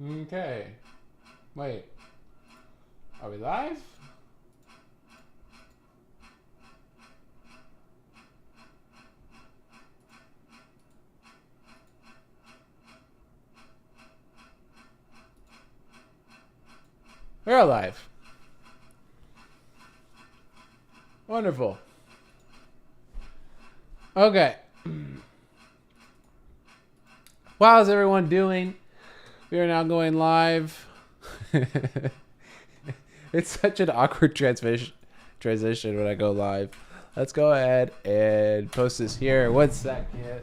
Okay. Wait. Are we live? We're live. Wonderful. Okay. How's everyone doing? We are now going live. It's such an awkward transition when I go live. Let's go ahead and post this here. 1 second.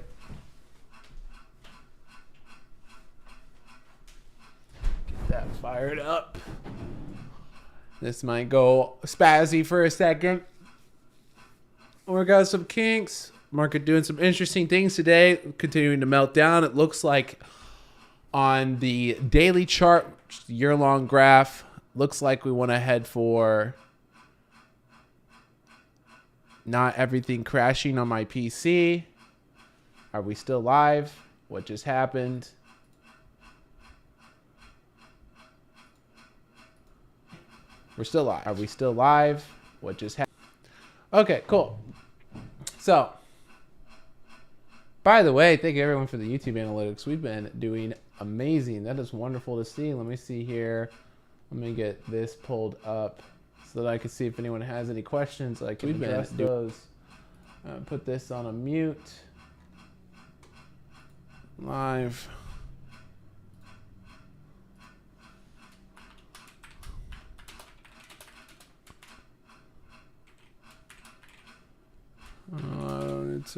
Get that fired up. This might go spazzy for a second. We got some kinks. Market doing some interesting things today. Continuing to melt down. It looks like on the daily chart, year-long graph, looks like we want to head for not everything crashing on my PC. Are we still live? What just happened? We're still live. Are we still live? What just happened? Okay, cool. So, by the way, thank you everyone for the YouTube analytics. We've been doing amazing. That is wonderful to see. Let me see here. Let me get this pulled up so that I can see if anyone has any questions. I can address those. Put this on a mute. Live.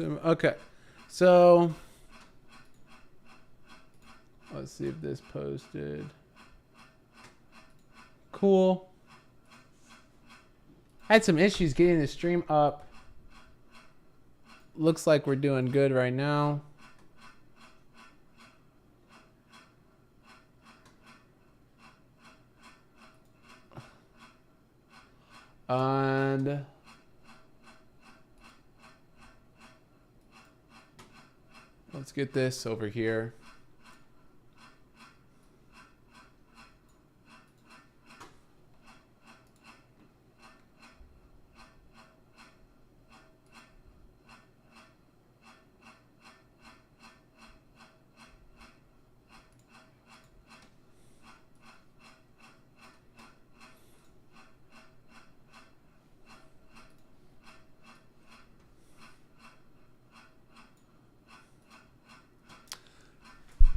Okay, so let's see if this posted. Cool. Had some issues getting the stream up. Looks like we're doing good right now. And let's get this over here.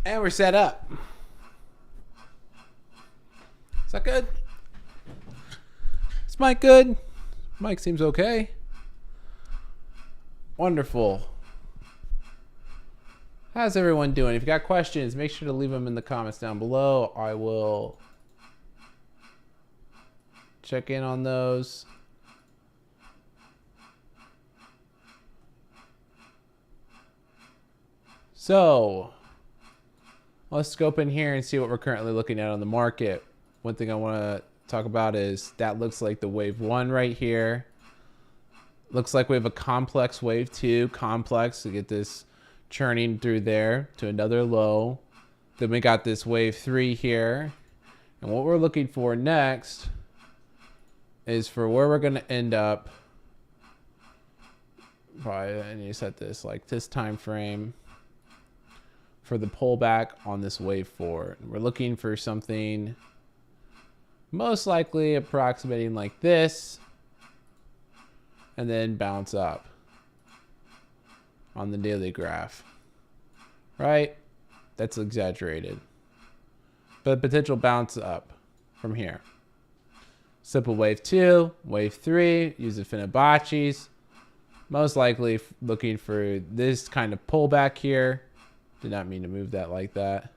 And we're set up. Is that good? Is Mike good? Mike seems okay. Wonderful. How's everyone doing? If you got questions, make sure to leave them in the comments down below. I will check in on those. So, let's scope in here and see what we're currently looking at on the market. One thing I want to talk about is that looks like the wave 1 right here. Looks like we have a complex wave 2, complex to get this churning through there to another low. Then we got this wave 3 here. And what we're looking for next is for where we're going to end up. Probably I need to set this like this time frame for the pullback on this wave 4. We're looking for something most likely approximating like this and then bounce up on the daily graph, right? That's exaggerated, but potential bounce up from here. Simple wave 2, wave 3, use the Fibonacci's, most likely looking for this kind of pullback here. Did not mean to move that like that.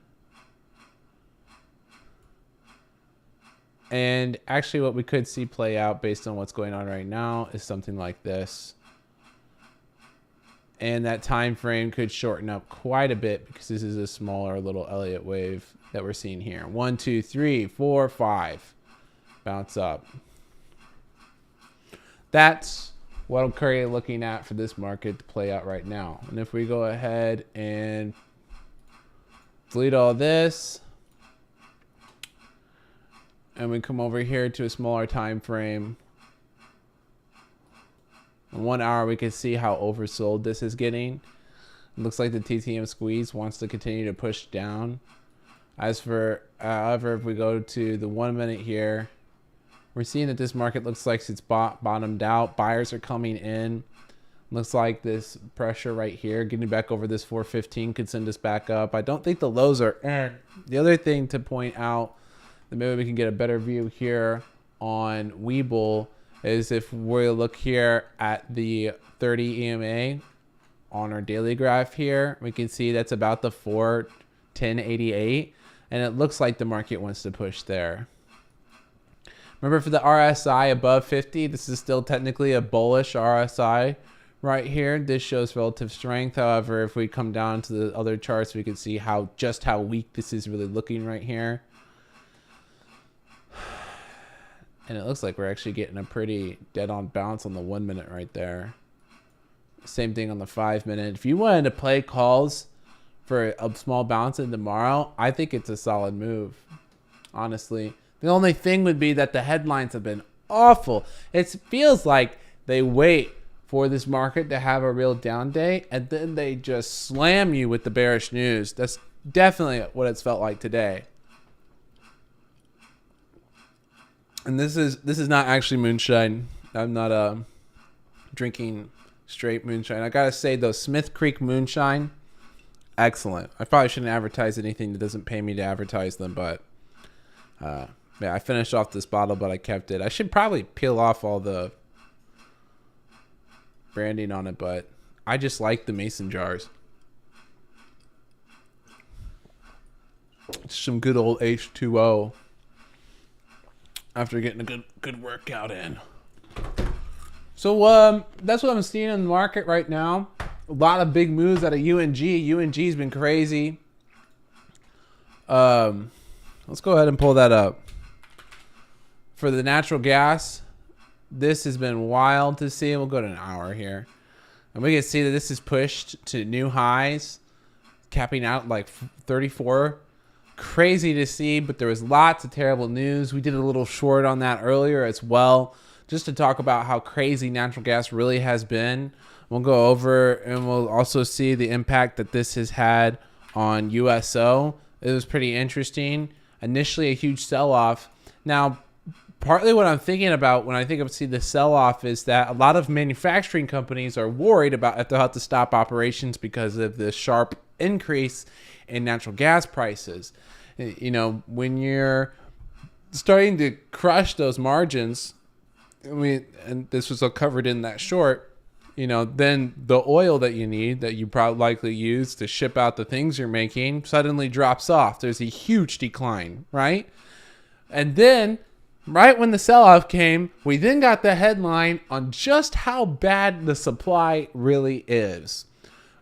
And actually what we could see play out based on what's going on right now is something like this. And that time frame could shorten up quite a bit because this is a smaller little Elliott wave that we're seeing here. 1, 2, 3, 4, 5. Bounce up. That's what I'm currently looking at for this market to play out right now. And if we go ahead and delete all this, and we come over here to a smaller time frame, in 1 hour, we can see how oversold this is getting. It looks like the TTM squeeze wants to continue to push down. As for, however, if we go to the 1 minute here, we're seeing that this market looks like it's bottomed out. Buyers are coming in. Looks like this pressure right here, getting back over this 415 could send us back up. I don't think the lows are in. The other thing to point out, that maybe we can get a better view here on Webull, is if we look here at the 30 EMA on our daily graph here, we can see that's about the 410.88, and it looks like the market wants to push there. Remember, for the RSI above 50, this is still technically a bullish RSI right here. This shows relative strength. However, if we come down to the other charts, we can see just how weak this is really looking right here. And it looks like we're actually getting a pretty dead-on bounce on the 1 minute right there. Same thing on the 5 minute. If you wanted to play calls for a small bounce in tomorrow, I think it's a solid move, honestly. The only thing would be that the headlines have been awful. It feels like they wait for this market to have a real down day, and then they just slam you with the bearish news. That's definitely what it's felt like today. And this is not actually moonshine. I'm not drinking straight moonshine. I gotta say though, Smith Creek moonshine, excellent. I probably shouldn't advertise anything that doesn't pay me to advertise them, but yeah, I finished off this bottle, but I kept it. I should probably peel off all the branding on it, but I just like the mason jars. It's some good old H2O after getting a good workout in. So that's what I'm seeing in the market right now. A lot of big moves out of UNG. UNG's been crazy. Let's go ahead and pull that up. For the natural gas, this has been wild to see. We'll go to an hour here. And we can see that this is pushed to new highs, capping out like 34. Crazy to see, but there was lots of terrible news. We did a little short on that earlier as well, just to talk about how crazy natural gas really has been. We'll go over and we'll also see the impact that this has had on USO. It was pretty interesting. Initially a huge sell-off. Now, partly what I'm thinking about when I think of see the sell-off is that a lot of manufacturing companies are worried about if they'll have to stop operations because of the sharp increase in natural gas prices. You know, when you're starting to crush those margins, and this was all covered in that short, you know, then the oil that you need, that you probably likely use to ship out the things you're making, suddenly drops off. There's a huge decline, right? And then right when the sell-off came, we then got the headline on just how bad the supply really is,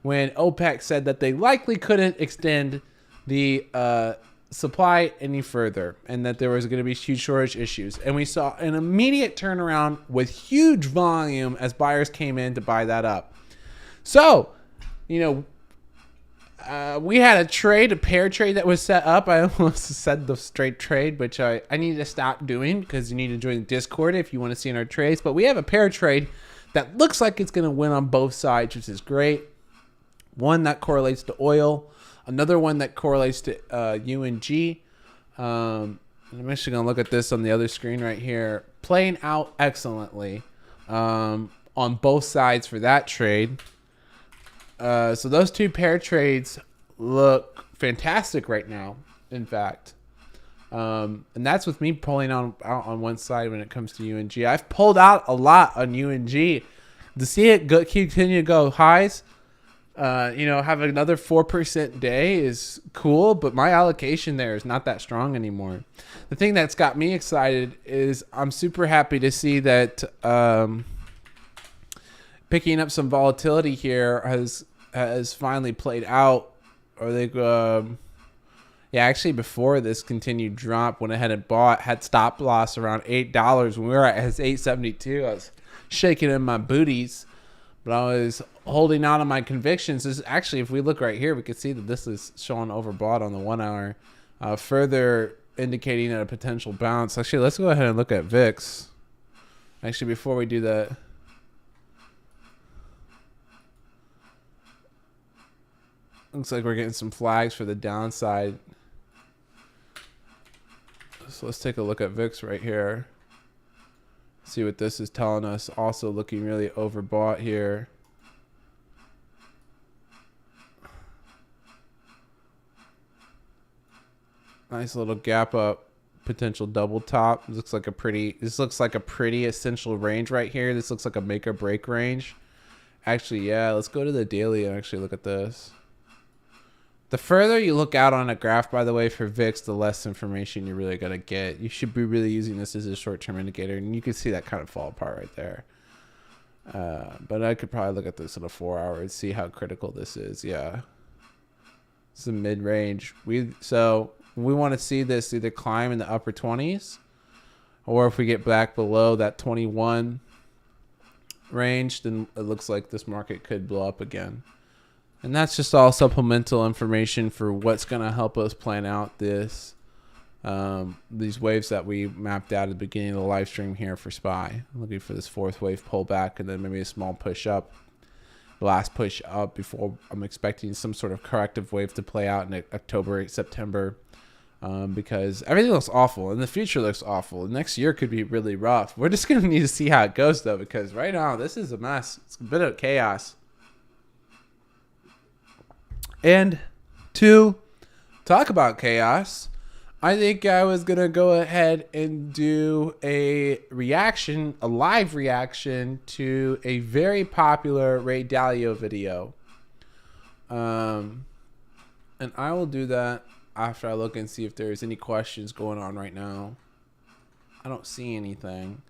when OPEC said that they likely couldn't extend the supply any further, and that there was going to be huge shortage issues. And we saw an immediate turnaround with huge volume as buyers came in to buy that up. So, you know, we had a pair trade that was set up. I almost said the straight trade, which I need to stop doing because you need to join the Discord if you want to see in our trades. But we have a pair trade that looks like it's going to win on both sides, which is great. One that correlates to oil, another one that correlates to UNG. I'm actually going to look at this on the other screen right here. Playing out excellently on both sides for that trade. So those two pair trades look fantastic right now, in fact. And that's with me pulling out on one side when it comes to UNG. I've pulled out a lot on UNG. To see it continue to go highs, you know, have another 4% day is cool, but my allocation there is not that strong anymore. The thing that's got me excited is I'm super happy to see that picking up some volatility here has finally played out. Or they yeah, actually before this continued drop, when I had stop loss around $8 when we were at $8.72. I was shaking in my booties, but I was holding out on my convictions. This is actually, if we look right here, we can see that this is showing overbought on the 1 hour. Further indicating a potential bounce. Actually, let's go ahead and look at VIX. Actually, before we do that, looks like we're getting some flags for the downside. So let's take a look at VIX right here. See what this is telling us. Also looking really overbought here. Nice little gap up, potential double top. This looks like a pretty essential range right here. This looks like a make or break range. Actually, yeah, let's go to the daily and actually look at this. The further you look out on a graph, by the way, for VIX, the less information you're really going to get. You should be really using this as a short-term indicator, and you can see that kind of fall apart right there. But I could probably look at this in a 4 hour and see how critical this is. Yeah. It's a mid-range. So we want to see this either climb in the upper 20s, or if we get back below that 21 range, then it looks like this market could blow up again. And that's just all supplemental information for what's going to help us plan out these waves that we mapped out at the beginning of the live stream here for SPY. I'm looking for this fourth wave pullback and then maybe a small push up. The last push up before I'm expecting some sort of corrective wave to play out in October, September, because everything looks awful and the future looks awful. Next year could be really rough. We're just going to need to see how it goes, though, because right now this is a mess. It's a bit of chaos. And to talk about chaos, I think I was going to go ahead and do a live reaction to a very popular Ray Dalio video. And I will do that after I look and see if there's any questions going on right now. I don't see anything.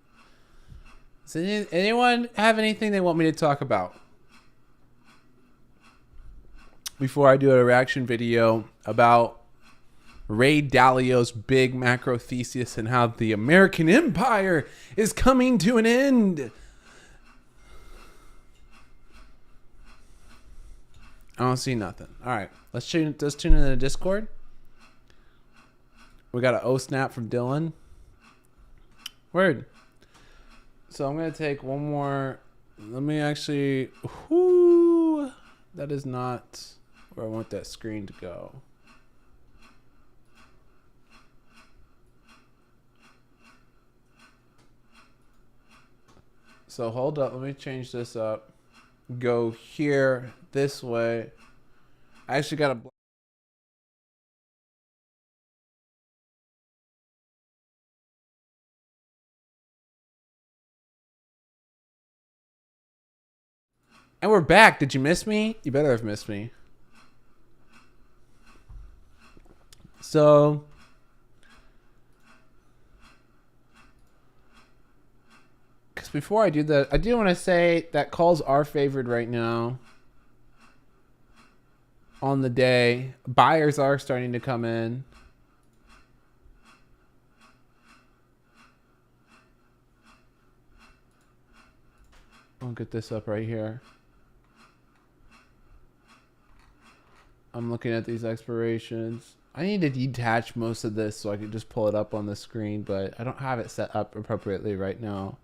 Does anyone have anything they want me to talk about before I do a reaction video about Ray Dalio's big macro thesis and how the American empire is coming to an end? I don't see nothing. All right, let's tune in the Discord. We got an O snap from Dylan. Word. So I'm gonna take one more. Let me actually. Whoo, that is not where I want that screen to go. So hold up, let me change this up. Go here, this way. I actually got a... And we're back. Did you miss me? You better have missed me. So... because before I do that, I do want to say that calls are favored right now. On the day, buyers are starting to come in. I'll get this up right here. I'm looking at these expirations. I need to detach most of this so I can just pull it up on the screen, but I don't have it set up appropriately right now.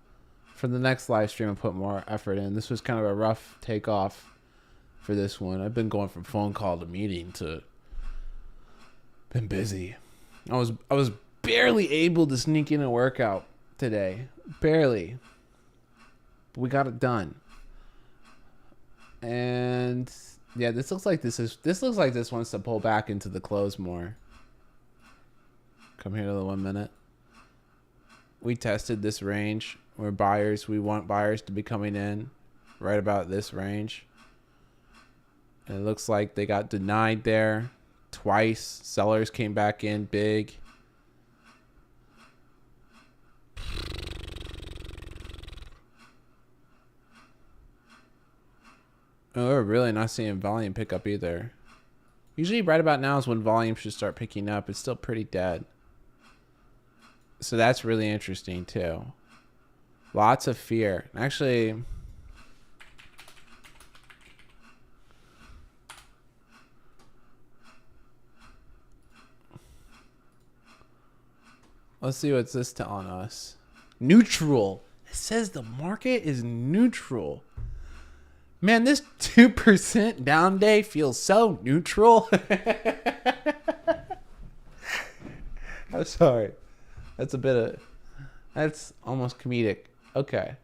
For the next live stream, I'll put more effort in. This was kind of a rough takeoff for this one. I've been going from phone call to meeting to... been busy. I was barely able to sneak in a workout today. Barely. But we got it done. And yeah, this looks like this wants to pull back into the close more. Come here to the 1 minute. We tested this range. We're buyers. We want buyers to be coming in right about this range. And it looks like they got denied there twice. Sellers came back in big. Oh, we're really not seeing volume pick up either. Usually right about now is when volume should start picking up. It's still pretty dead. So that's really interesting too. Lots of fear. Actually, Let's see what's this telling us. Neutral. It says the market is neutral. Man, this 2% down day feels so neutral. I'm sorry. That's almost comedic. Okay.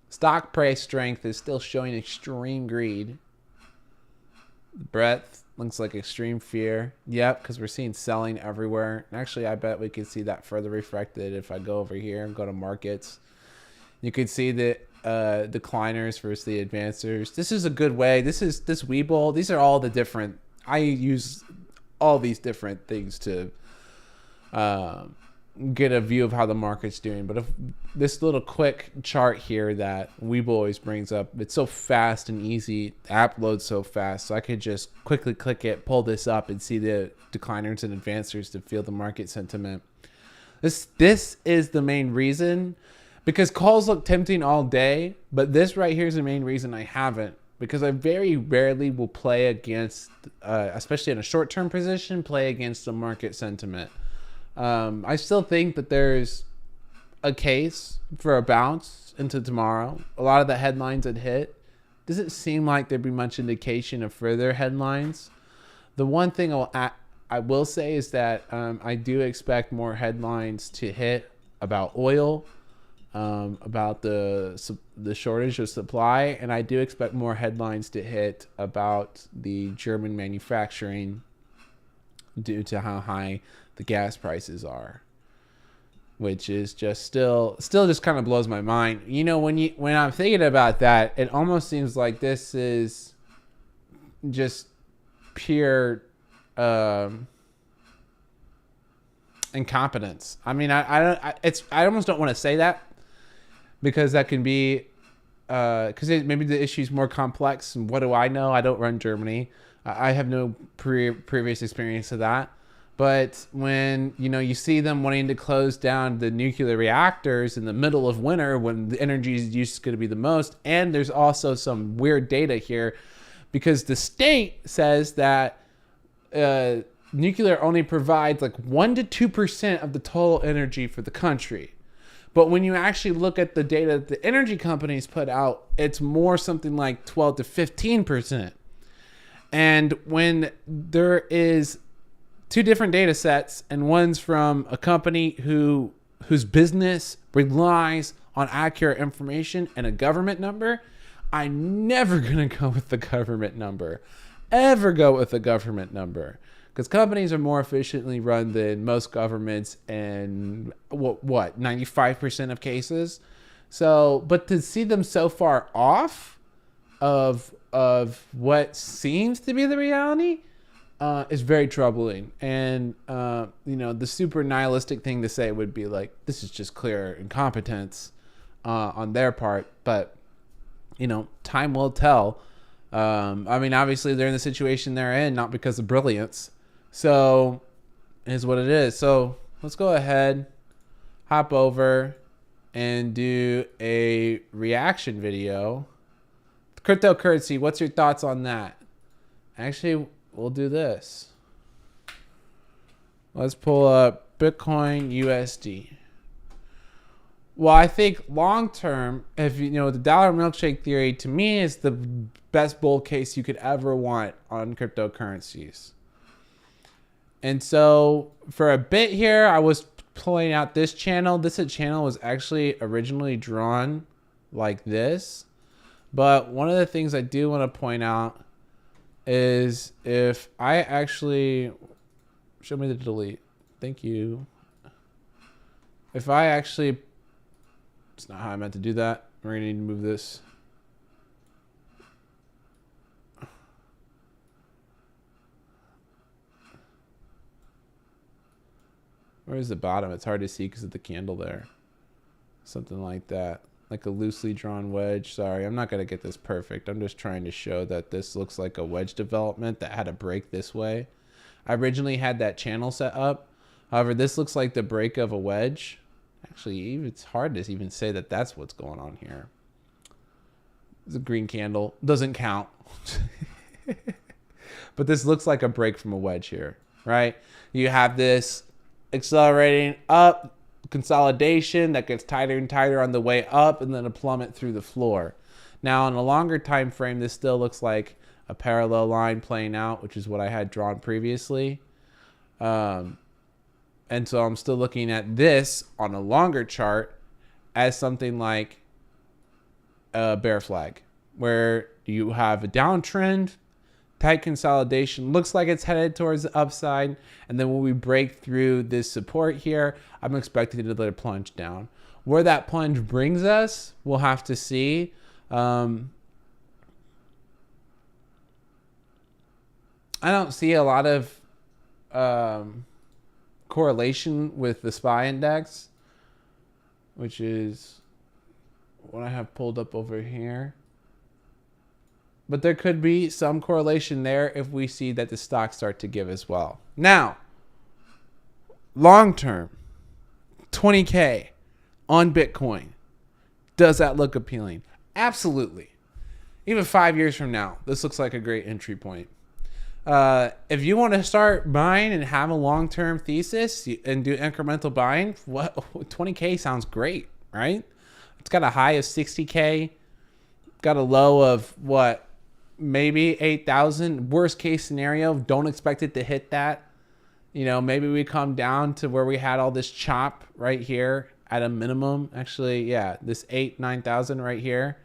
Stock price strength is still showing extreme greed. Breadth looks like extreme fear. Yep, because we're seeing selling everywhere. And actually, I bet we could see that further reflected if I go over here and go to markets. You could see the decliners versus the advancers. This is a good way. This Webull. These are all the different. I use all these different things to get a view of how the market's doing. But if this little quick chart here that Webull always brings up, it's so fast and easy. The app loads so fast, so I could just quickly click it, pull this up, and see the decliners and advancers to feel the market sentiment. This is the main reason, because calls look tempting all day, but this right here is the main reason I haven't, because I very rarely will play against, especially in a short-term position, play against the market sentiment. I still think that there's a case for a bounce into tomorrow. A lot of the headlines that hit, doesn't seem like there'd be much indication of further headlines. The one thing I will say is that I do expect more headlines to hit about oil, about the shortage of supply, and I do expect more headlines to hit about the German manufacturing due to how high the gas prices are, which is just still just kind of blows my mind. You know, when I'm thinking about that, it almost seems like this is just pure incompetence. I mean, I almost don't want to say that, because that can be because maybe the issue is more complex. And what do I know? I don't run Germany. I have no previous experience of that. But when you see them wanting to close down the nuclear reactors in the middle of winter when the energy use is going to be the most, and there's also some weird data here, because the state says that nuclear only provides like 1% to 2% of the total energy for the country. But when you actually look at the data that the energy companies put out, it's more something like 12 to 15%. And when there is two different data sets, and one's from a company whose business relies on accurate information and a government number, I'm never going to go with the government number. Ever go with the government number. Because companies are more efficiently run than most governments in, 95% of cases? So, but to see them so far off of what seems to be the reality is very troubling. And, the super nihilistic thing to say would be like, this is just clear incompetence on their part. But, time will tell. Obviously they're in the situation they're in, not because of brilliance. So it is what it is. So let's go ahead, hop over, and do a reaction video. Cryptocurrency, what's your thoughts on that? Actually, we'll do this. Let's pull up Bitcoin USD. Well, I think long term, if the dollar milkshake theory to me is the best bull case you could ever want on cryptocurrencies. And so for a bit here, I was pulling out this channel. This channel was actually originally drawn like this. But one of the things I do want to point out is if I actually, show me the delete. Thank you. If I actually, it's not how I meant to do that. We're going to need to move this. Where's the bottom? It's hard to see because of the candle there. Something like that. Like a loosely drawn wedge. Sorry, I'm not going to get this perfect. I'm just trying to show that this looks like a wedge development that had a break this way. I originally had that channel set up. However, this looks like the break of a wedge. Actually, it's hard to even say that that's what's going on here. It's a green candle. Doesn't count. But this looks like a break from a wedge here, right? You have this accelerating up, consolidation that gets tighter and tighter on the way up, and then a plummet through the floor. Now, on a longer time frame, this still looks like a parallel line playing out, which is what I had drawn previously. And so I'm still looking at this on a longer chart as something like a bear flag, where you have a downtrend, tight consolidation, looks like it's headed towards the upside, and then when we break through this support here, I'm expecting to let it plunge down. Where that plunge brings us, we'll have to see. I don't see a lot of correlation with the SPY index, which is what I have pulled up over here. But there could be some correlation there if we see that the stocks start to give as well. Now, long term, 20K on Bitcoin. Does that look appealing? Absolutely. Even 5 years from now, this looks like a great entry point. If you want to start buying and have a long-term thesis and do incremental buying, 20K sounds great, right? It's got a high of 60K, got a low of what, maybe 8,000. Worst case scenario, don't expect it to hit that. You know, maybe we come down to where we had all this chop right here at a minimum. Actually, yeah, this 9,000 right here.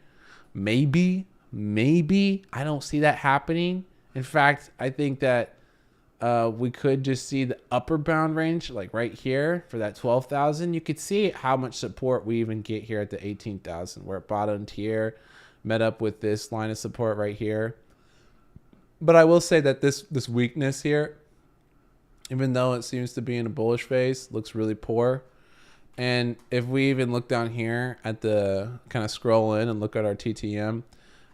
Maybe. I don't see that happening. In fact, I think that we could just see the upper bound range, like right here for that 12,000. You could see how much support we even get here at the 18,000, where it bottomed here, met up with this line of support right here. But I will say that this weakness here, even though it seems to be in a bullish phase, looks really poor. And if we even look down here at the kind of scroll in and look at our TTM,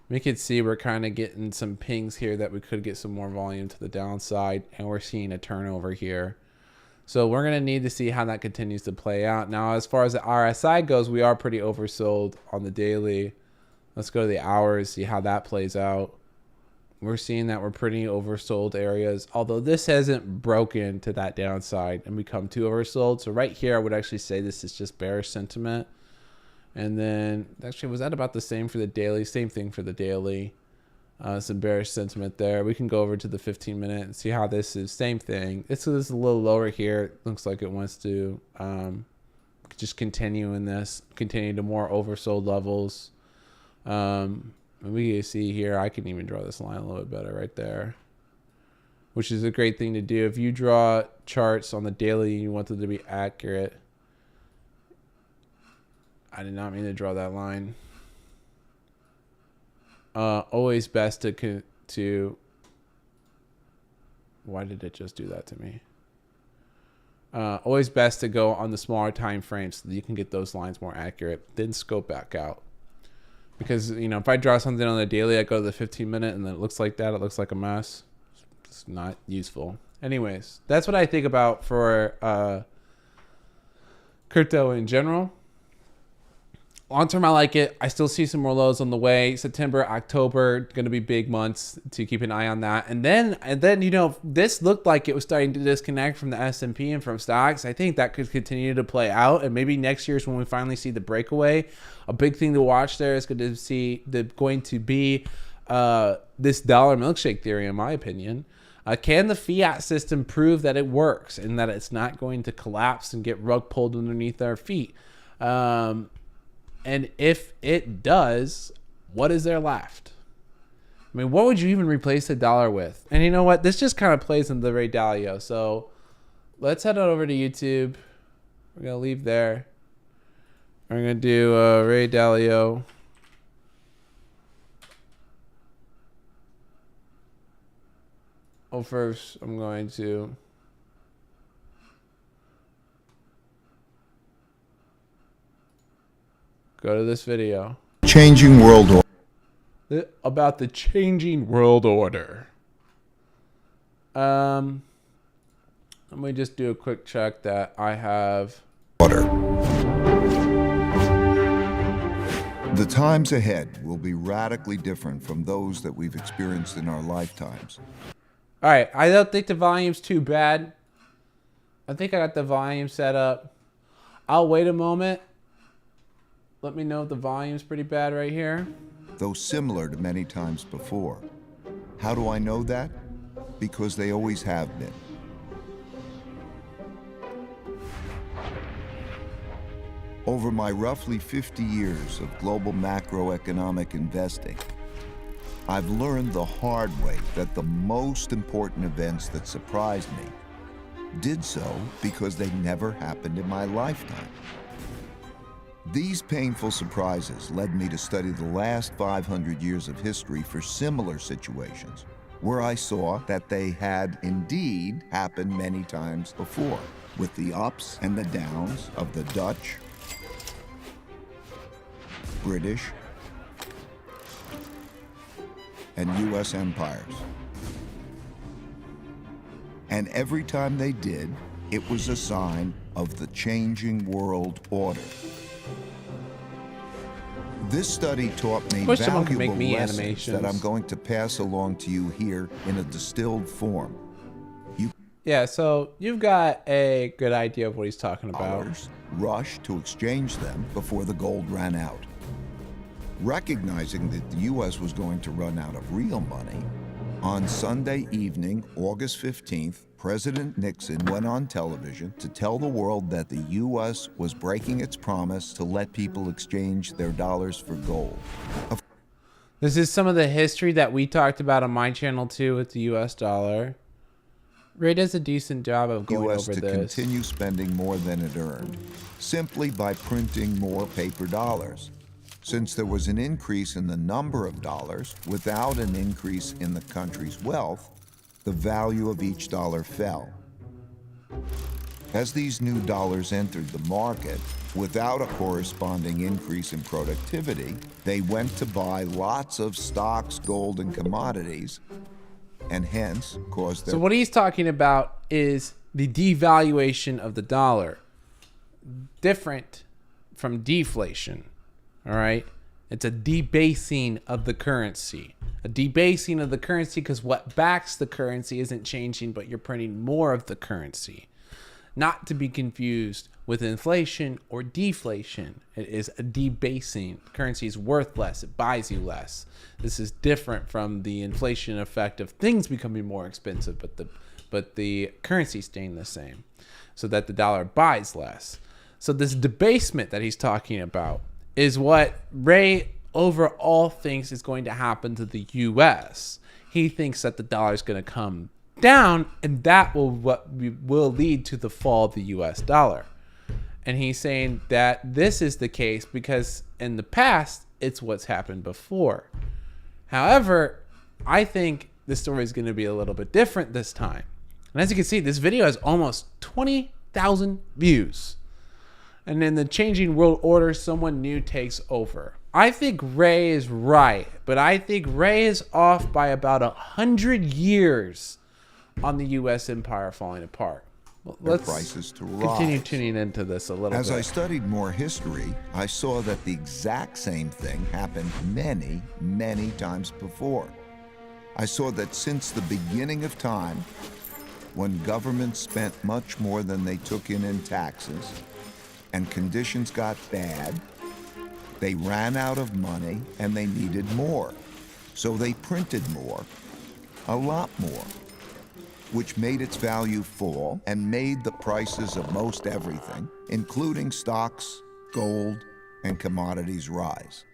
we could see we're kind of getting some pings here that we could get some more volume to the downside, and we're seeing a turnover here. So we're going to need to see how that continues to play out. Now, as far as the RSI goes, we are pretty oversold on the daily. Let's go to the hours, see how that plays out. We're seeing that we're pretty oversold areas, although this hasn't broken to that downside and become too oversold. So right here, I would actually say this is just bearish sentiment. And then actually, was that about the same for the daily? Same thing for the daily. Some bearish sentiment there. We can go over to the 15-minute and see how this is. Same thing. This is a little lower here. It looks like it wants to just continue in this, continue to more oversold levels. We can see here, I can even draw this line a little bit better right there, which is a great thing to do. If you draw charts on the daily and you want them to be accurate, I did not mean to draw that line. Always best to why did it just do that to me? Always best to go on the smaller time frames so that you can get those lines more accurate, then scope back out. Because, you know, if I draw something on the daily, I go to the 15-minute and then it looks like that, it looks like a mess. It's not useful. Anyways, that's what I think about for crypto in general. Long term, I like it. I still see some more lows on the way. September, October, going to be big months to keep an eye on that. And then, you know, this looked like it was starting to disconnect from the S&P and from stocks. I think that could continue to play out. And maybe next year is when we finally see the breakaway. A big thing to watch there is going to be this dollar milkshake theory, in my opinion. Can the fiat system prove that it works and that it's not going to collapse and get rug pulled underneath our feet? And if it does, what is there left? I mean, what would you even replace the dollar with? And you know what? This just kind of plays into the Ray Dalio. So let's head on over to YouTube. We're going to leave there. We're going to do Ray Dalio. Oh, first, I'm going to go to this video. Changing world order. About the changing world order. Let me just do a quick check that I have. The times ahead will be radically different from those that we've experienced in our lifetimes. All right, I don't think the volume's too bad. I think I got the volume set up. I'll wait a moment. Let me know if the volume's pretty bad right here. though similar to many times before. How do I know that? Because they always have been. Over my roughly 50 years of global macroeconomic investing, I've learned the hard way that the most important events that surprised me did so because they never happened in my lifetime. These painful surprises led me to study the last 500 years of history for similar situations, where I saw that they had indeed happened many times before, with the ups and the downs of the Dutch, British, and US empires. And every time they did, it was a sign of the changing world order. This study taught me Wish someone could make valuable me lessons animations. that I'm going to pass along to you here in a distilled form. Yeah, so you've got a good idea of what he's talking about. Dollars rushed to exchange them before the gold ran out. Recognizing that the U.S. was going to run out of real money, on Sunday evening, August 15th, President Nixon went on television to tell the world that the U.S. was breaking its promise to let people exchange their dollars for gold. This is some of the history that we talked about on my channel too with the US dollar. Ray does a decent job of going U.S. over to this. continue spending more than it earned, simply by printing more paper dollars. Since there was an increase in the number of dollars without an increase in the country's wealth, the value of each dollar fell. As these new dollars entered the market, without a corresponding increase in productivity, they went to buy lots of stocks, gold, and commodities, and hence caused their... So what he's talking about is the devaluation of the dollar. Different from deflation. All right. It's a debasing of the currency. A debasing of the currency because what backs the currency isn't changing, but you're printing more of the currency. Not to be confused with inflation or deflation. It is a debasing. Currency is worth less. It buys you less. This is different from the inflation effect of things becoming more expensive, but the currency staying the same, so that the dollar buys less. So this debasement that he's talking about is what Ray overall thinks is going to happen to the U.S. He thinks that the dollar is going to come down, and that will lead to the fall of the U.S. dollar. And he's saying that this is the case because in the past, it's what's happened before. However, I think the story is going to be a little bit different this time. And as you can see, this video has almost 20,000 views. And in the changing world order, someone new takes over. I think Ray is right, but I think Ray is off by about 100 years on the U.S. empire falling apart. Well, let's prices to continue rise. tuning into this a little As bit. I studied more history, I saw that the exact same thing happened many, many times before. I saw that since the beginning of time, when governments spent much more than they took in taxes, and conditions got bad, they ran out of money and they needed more. So they printed more, a lot more, which made its value fall and made the prices of most everything, including stocks, gold, and commodities, rise.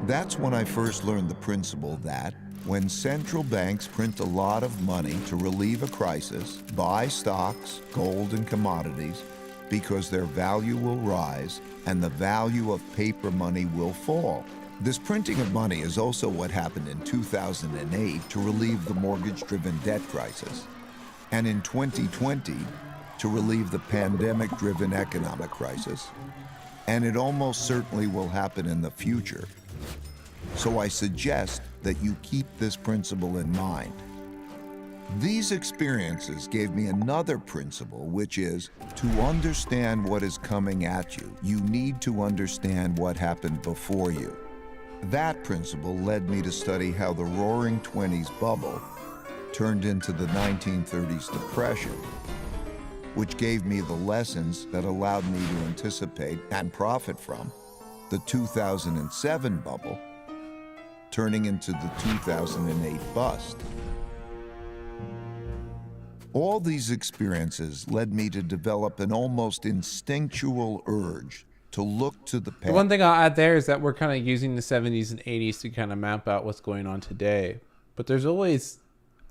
That's when I first learned the principle that when central banks print a lot of money to relieve a crisis, buy stocks, gold, and commodities, because their value will rise and the value of paper money will fall. This printing of money is also what happened in 2008 to relieve the mortgage-driven debt crisis, and in 2020 to relieve the pandemic-driven economic crisis, and it almost certainly will happen in the future. So I suggest that you keep this principle in mind. These experiences gave me another principle, which is to understand what is coming at you, you need to understand what happened before you. That principle led me to study how the Roaring '20s bubble turned into the 1930s depression, which gave me the lessons that allowed me to anticipate and profit from the 2007 bubble turning into the 2008 bust. All these experiences led me to develop an almost instinctual urge to look to the past. The one thing I'll add there is that we're kind of using the 70s and 80s to kind of map out what's going on today. But there's always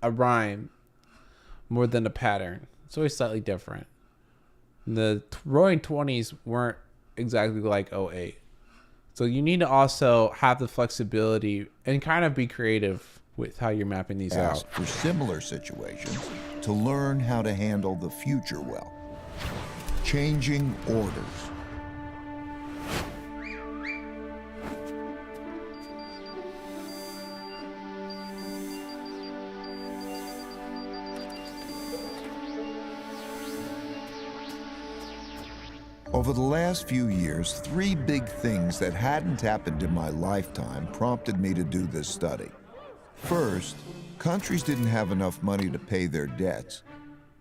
a rhyme more than a pattern. It's always slightly different. The roaring 20s weren't exactly like '08. So you need to also have the flexibility and kind of be creative with how you're mapping these out. For similar situations, to learn how to handle the future well. Changing orders. Over the last few years, 3 big things that hadn't happened in my lifetime prompted me to do this study. First, countries didn't have enough money to pay their debts,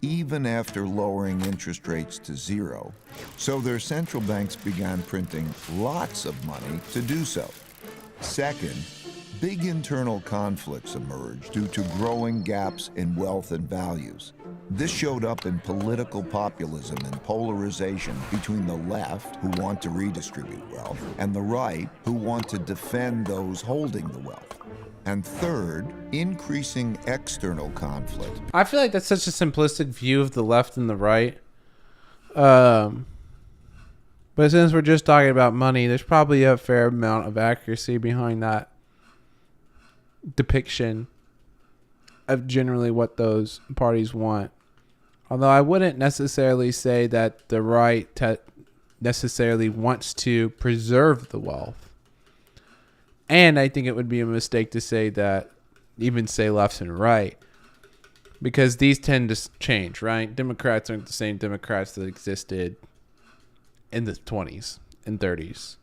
even after lowering interest rates to 0, so their central banks began printing lots of money to do so. Second, big internal conflicts emerged due to growing gaps in wealth and values. This showed up in political populism and polarization between the left, who want to redistribute wealth, and the right, who want to defend those holding the wealth. And third, increasing external conflict. I feel like that's such a simplistic view of the left and the right. But since we're just talking about money, there's probably a fair amount of accuracy behind that depiction of generally what those parties want. Although I wouldn't necessarily say that the right necessarily wants to preserve the wealth. And I think it would be a mistake to say that, even say left and right, because these tend to change, right? Democrats aren't the same Democrats that existed in the 20s and 30s.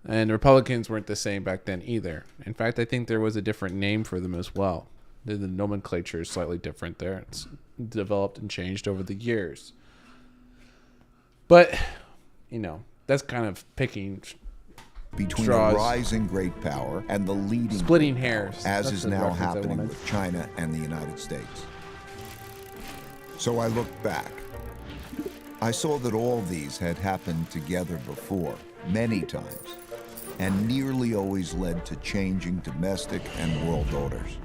And Republicans weren't the same back then either. In fact, I think there was a different name for them as well. The nomenclature is slightly different there. It's developed and changed over the years. But, that's kind of picking between straws. A rising great power and the leading splitting hairs, as that's is the now reference I happening wanted. with China and the United States. So I looked back. I saw that all these had happened together before, many times, and nearly always led to changing domestic and world orders.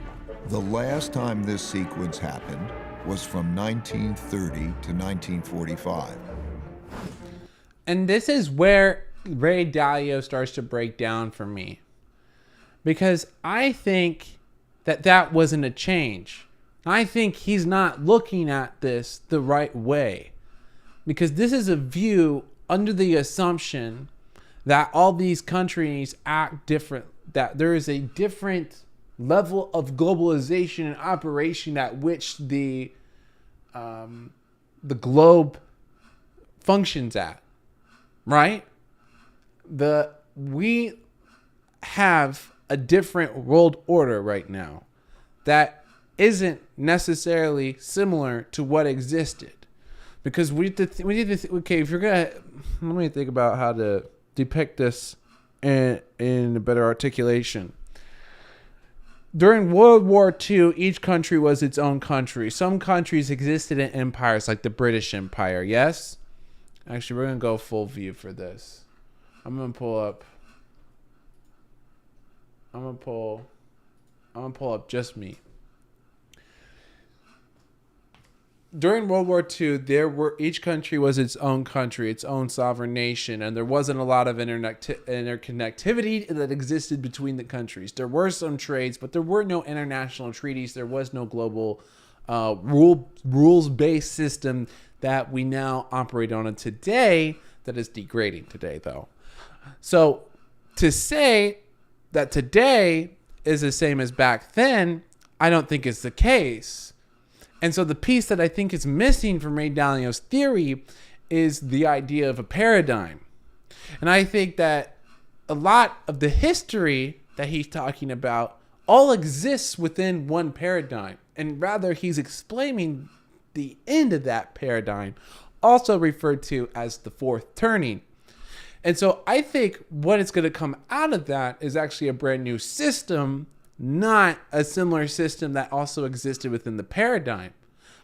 The last time this sequence happened was from 1930 to 1945. And this is where Ray Dalio starts to break down for me. Because I think that wasn't a change. I think he's not looking at this the right way. Because this is a view under the assumption that all these countries act different, that there is a different level of globalization and operation at which the globe functions at, right? We have a different world order right now that isn't necessarily similar to what existed, because we need to okay, if you're gonna, let me think about how to depict this in a better articulation. During World War II, each country was its own country. Some countries existed in empires like the British Empire, yes? Actually, we're going to go full view for this. I'm going to pull up just me. During World War II, each country was its own country, its own sovereign nation, and there wasn't a lot of interconnectivity that existed between the countries. There were some trades, but there were no international treaties. There was no global rules-based system that we now operate on today that is degrading today, though. So to say that today is the same as back then, I don't think is the case. And so the piece that I think is missing from Ray Dalio's theory is the idea of a paradigm. And I think that a lot of the history that he's talking about all exists within one paradigm. And rather, he's explaining the end of that paradigm, also referred to as the fourth turning. And so I think what is going to come out of that is actually a brand new system, not a similar system that also existed within the paradigm.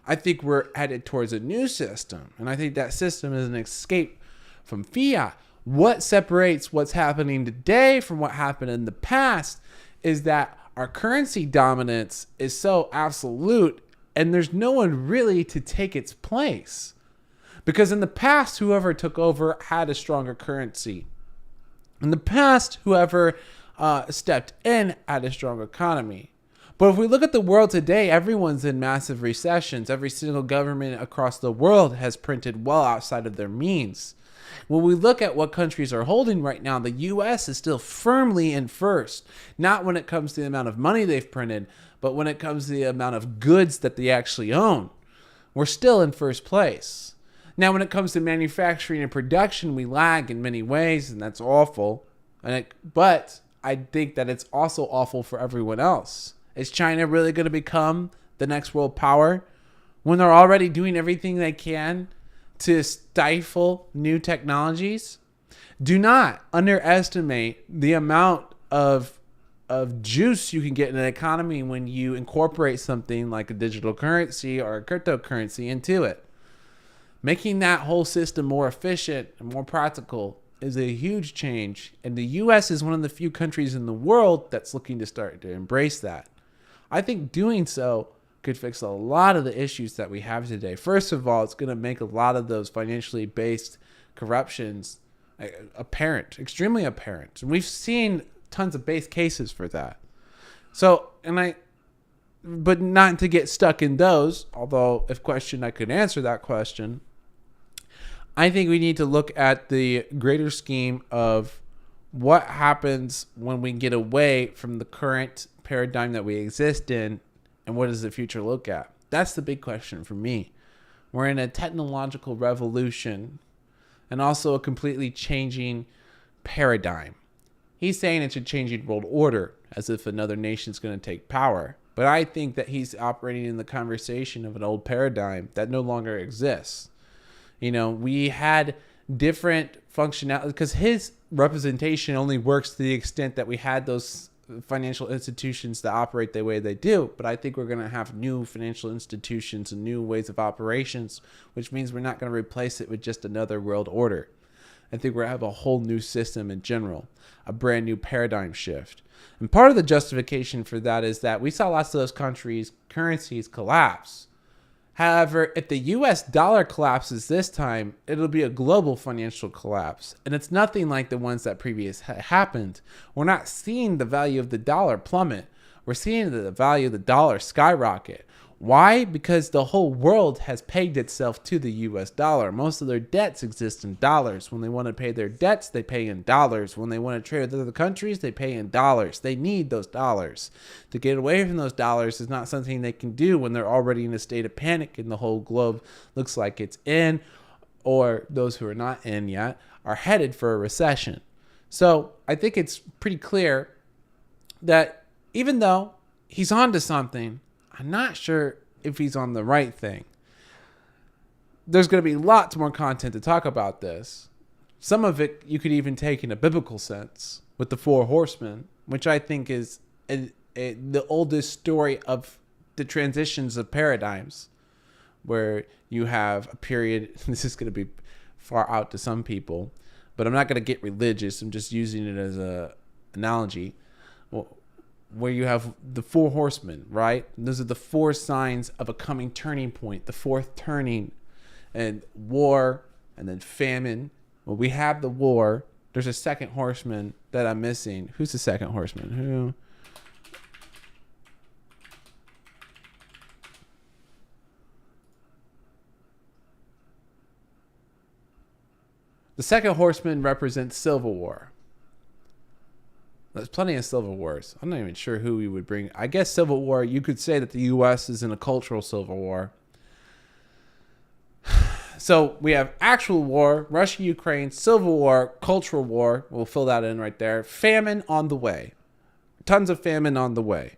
I think we're headed towards a new system. And I think that system is an escape from fiat. What separates what's happening today from what happened in the past is that our currency dominance is so absolute and there's no one really to take its place. Because in the past, whoever took over had a stronger currency. In the past, whoever stepped in had a strong economy. But if we look at the world today, everyone's in massive recessions. Every single government across the world has printed well outside of their means. When we look at what countries are holding right now, the U.S. is still firmly in first. Not when it comes to the amount of money they've printed, but when it comes to the amount of goods that they actually own. We're still in first place. Now, when it comes to manufacturing and production, we lag in many ways, and that's awful. But I think that it's also awful for everyone else. Is China really going to become the next world power when they're already doing everything they can to stifle new technologies? Do not underestimate the amount of juice you can get in an economy when you incorporate something like a digital currency or a cryptocurrency into it. Making that whole system more efficient and more practical is a huge change. And the U.S. is one of the few countries in the world that's looking to start to embrace that. I think doing so could fix a lot of the issues that we have today. First of all, it's going to make a lot of those financially based corruptions apparent, extremely apparent. And we've seen tons of base cases for that. But not to get stuck in those, although if questioned, I could answer that question. I think we need to look at the greater scheme of what happens when we get away from the current paradigm that we exist in, and what does the future look at? That's the big question for me. We're in a technological revolution and also a completely changing paradigm. He's saying it's a changing world order, as if another nation's going to take power. But I think that he's operating in the conversation of an old paradigm that no longer exists. You know, we had different functionality because his representation only works to the extent that we had those financial institutions that operate the way they do. But I think we're going to have new financial institutions and new ways of operations, which means we're not going to replace it with just another world order. I think we're going to have a whole new system in general, a brand new paradigm shift. And part of the justification for that is that we saw lots of those countries' currencies collapse. However, if the US dollar collapses this time, it'll be a global financial collapse. And it's nothing like the ones that previously happened. We're not seeing the value of the dollar plummet. We're seeing the value of the dollar skyrocket. Why? Because the whole world has pegged itself to the US dollar. Most of their debts exist in dollars. When they want to pay their debts, they pay in dollars. When they want to trade with other countries, they pay in dollars. They need those dollars. To get away from those dollars is not something they can do when they're already in a state of panic and the whole globe looks like it's in, or those who are not in yet are headed for a recession. So I think it's pretty clear that even though he's onto something, I'm not sure if he's on the right thing. There's going to be lots more content to talk about this. Some of it you could even take in a biblical sense with the four horsemen, which I think is the oldest story of the transitions of paradigms, where you have a period. This is going to be far out to some people, but I'm not going to get religious. I'm just using it as an analogy. Where you have the four horsemen, right? And those are the four signs of a coming turning point, the fourth turning, and war, and then famine. When we have the war, there's a second horseman that I'm missing. Who's the second horseman? Who? The second horseman represents civil war. There's plenty of civil wars. I'm not even sure who we would bring. I guess civil war, you could say that the U.S. is in a cultural civil war. So we have actual war, Russia, Ukraine, civil war, cultural war. We'll fill that in right there. Famine on the way. Tons of famine on the way.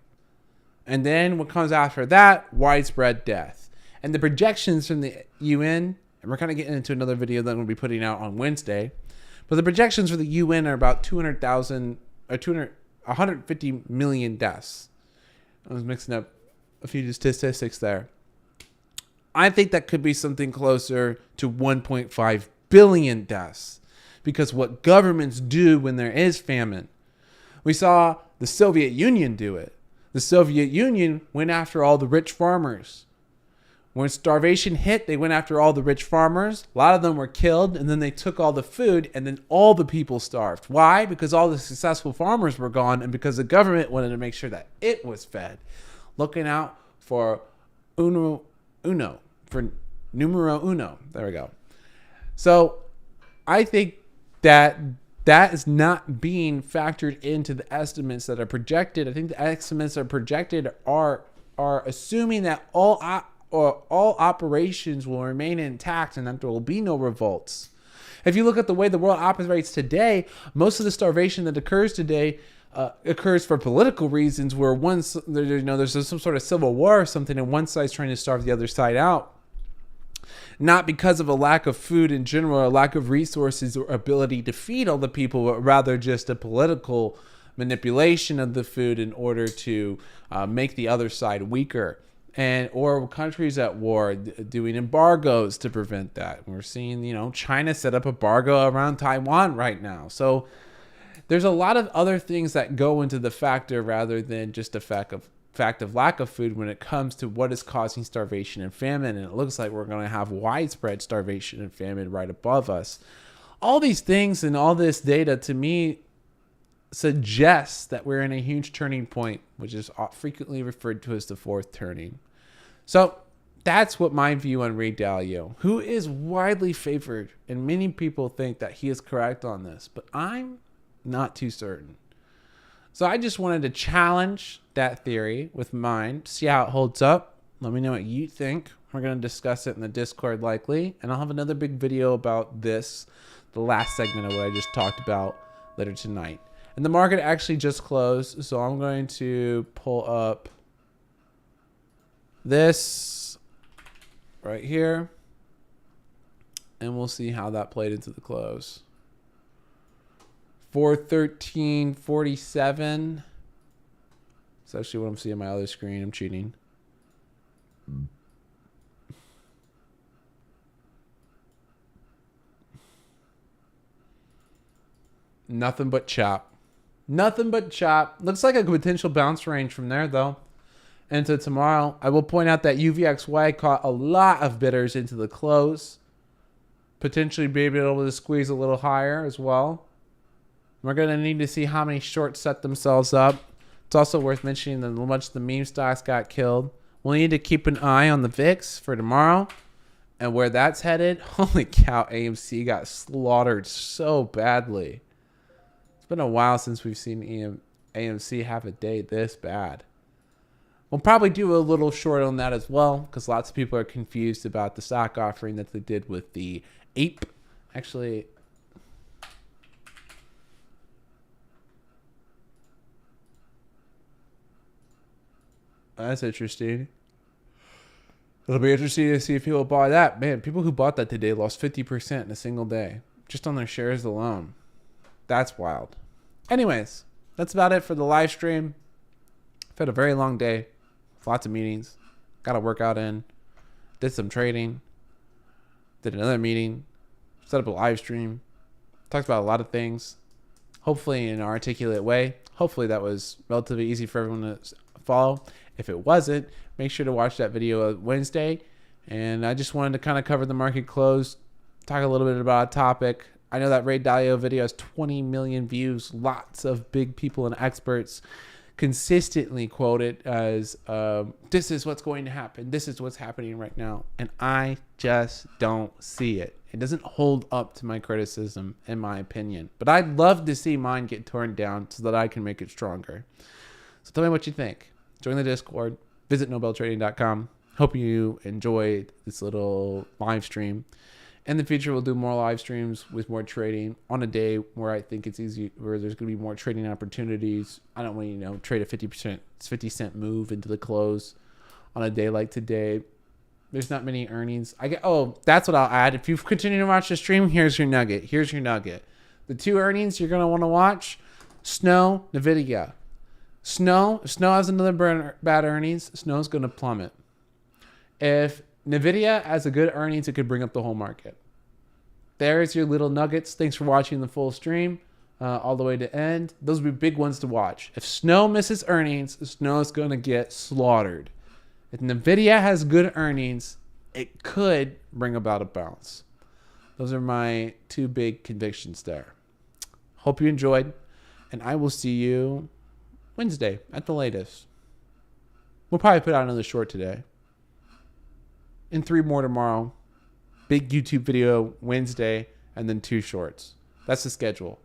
And then what comes after that? Widespread death. And the projections from the UN, and we're kind of getting into another video that I'm going to be putting out on Wednesday, but the projections for the UN are about 200,000 or 150 million deaths. I was mixing up a few statistics there. I think that could be something closer to 1.5 billion deaths, because what governments do when there is famine. We saw the Soviet Union do it. The Soviet Union went after all the rich farmers. When starvation hit, they went after all the rich farmers. A lot of them were killed, and then they took all the food, and then all the people starved. Why? Because all the successful farmers were gone, and because the government wanted to make sure that it was fed. Looking out for numero uno. There we go. So I think that is not being factored into the estimates that are projected. I think the estimates that are projected are assuming that all operations will remain intact and that there will be no revolts. If you look at the way the world operates today, most of the starvation that occurs today occurs for political reasons, where there's some sort of civil war or something, and one side's trying to starve the other side out. Not because of a lack of food in general, or a lack of resources or ability to feed all the people, but rather just a political manipulation of the food in order to make the other side weaker. Or countries at war doing embargoes to prevent that. We're seeing, China set up embargo around Taiwan right now. So there's a lot of other things that go into the factor rather than just the fact of lack of food when it comes to what is causing starvation and famine. And it looks like we're going to have widespread starvation and famine right above us. All these things and all this data, to me, suggests that we're in a huge turning point, which is frequently referred to as the fourth turning. So that's what my view on Ray Dalio, who is widely favored, and many people think that he is correct on this, but I'm not too certain. So I just wanted to challenge that theory with mine, see how it holds up. Let me know what you think. We're going to discuss it in the Discord likely, and I'll have another big video about this, the last segment of what I just talked about, later tonight. And the market actually just closed, so I'm going to pull up this right here, and we'll see how that played into the close. 413.47. It's actually what I'm seeing on my other screen. I'm cheating. Nothing but chop. Nothing but chop. Looks like a potential bounce range from there, though. Into tomorrow. I will point out that UVXY caught a lot of bidders into the close. Potentially be able to squeeze a little higher as well. We're going to need to see how many shorts set themselves up. It's also worth mentioning that how much the meme stocks got killed. We'll need to keep an eye on the VIX for tomorrow and where that's headed. Holy cow, AMC got slaughtered so badly. It's been a while since we've seen AMC have a day this bad. We'll probably do a little short on that as well, because lots of people are confused about the stock offering that they did with the ape. Actually, that's interesting. It'll be interesting to see if people buy that. Man, people who bought that today lost 50% in a single day, just on their shares alone. That's wild. Anyways, that's about it for the live stream. I've had a very long day. Lots of meetings. Got a workout in. Did some trading. Did another meeting. Set up a live stream. Talked about a lot of things. Hopefully in an articulate way. Hopefully that was relatively easy for everyone to follow. If it wasn't, make sure to watch that video Wednesday. And I just wanted to kind of cover the market close. Talk a little bit about a topic. I know that Ray Dalio video has 20 million views. Lots of big people and experts consistently quote it as this is what's going to happen. This is what's happening right now. And I just don't see it. It doesn't hold up to my criticism, in my opinion. But I'd love to see mine get torn down so that I can make it stronger. So tell me what you think. Join the Discord. Visit NoBellTrading.com. Hope you enjoyed this little live stream. In the future, we'll do more live streams with more trading on a day where I think it's easy, where there's going to be more trading opportunities. I don't want to trade a 50 cent move into the close on a day like today. There's not many earnings. Oh, that's what I'll add. If you've continued to watch the stream, here's your nugget. Here's your nugget. The 2 earnings you're going to want to watch, Snow, NVIDIA. If Snow has another bad earnings, Snow's going to plummet. If NVIDIA has a good earnings, it could bring up the whole market. There's your little nuggets. Thanks for watching the full stream all the way to end. Those would be big ones to watch. If Snow misses earnings, Snow's going to get slaughtered. If NVIDIA has good earnings, it could bring about a bounce. Those are my 2 big convictions there. Hope you enjoyed, and I will see you Wednesday at the latest. We'll probably put out another short today. And 3 more tomorrow. Big YouTube video Wednesday, and then 2 shorts. That's the schedule.